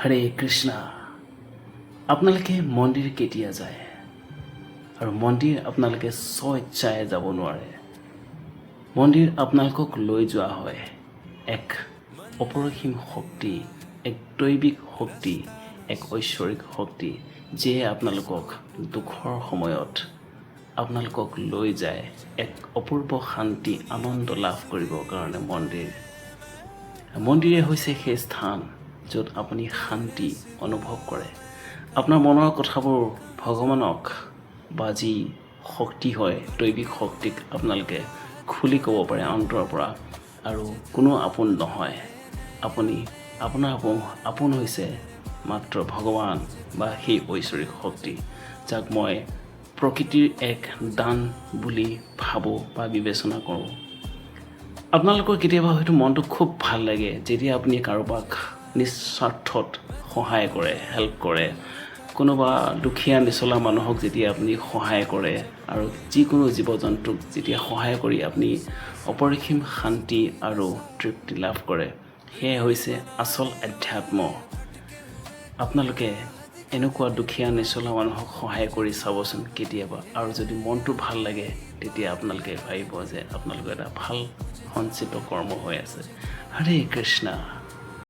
হৰে কৃষ্ণ। আপোনালোকে মন্দিৰ কেতিয়া যায়? আৰু মন্দিৰ আপোনালোকে স্বইচ্ছাৰে যাব নোৱাৰে। মন্দিৰ আপোনালোকক লৈ যোৱা হয় এক অপৰিসীম শক্তি, এক দৈবিক শক্তি, এক ঐশ্বৰিক শক্তি, যিয়ে আপোনালোকক দুখৰ সময়ত আপোনালোকক লৈ যায় এক অপূৰ্ব শান্তি, আনন্দ লাভ কৰিবৰ কাৰণে। মন্দিৰে হৈছে সেই স্থান য'ত আপুনি শান্তি অনুভৱ কৰে। আপোনাৰ মনৰ কথাবোৰ ভগৱানক বা যি শক্তি হয়, দৈবিক শক্তিক আপোনালোকে খুলি ক'ব পাৰে অন্তৰৰ পৰা। আৰু কোনো আপোন নহয়, আপোনাৰ আপোন হৈছে মাত্ৰ ভগৱান বা সেই ঐশ্বৰিক শক্তি, যাক মই প্ৰকৃতিৰ এক দান বুলি ভাবোঁ বা বিবেচনা কৰোঁ। আপোনালোকৰ কেতিয়াবা হয়তো মনটো খুব ভাল লাগে যেতিয়া আপুনি কাৰোবাক নিস্বাৰ্থত সহায় কৰে, হেল্প কৰে। কোনোবা দুখীয়া নিচলা মানুহক যেতিয়া আপুনি সহায় কৰে, আৰু যিকোনো জীৱ জন্তুক যেতিয়া সহায় কৰি আপুনি অপৰিসীম শান্তি আৰু তৃপ্তি লাভ কৰে, সেয়াই হৈছে আচল আধ্যাত্ম। আপোনালোকে এনেকুৱা দুখীয়া নিচলা মানুহক সহায় কৰি চাবচোন কেতিয়াবা, আৰু যদি মনটো ভাল লাগে তেতিয়া আপোনালোকে ভাবিব যে আপোনালোকৰ এটা ভাল সঞ্চিত কৰ্ম হৈ আছে। হৰে কৃষ্ণ।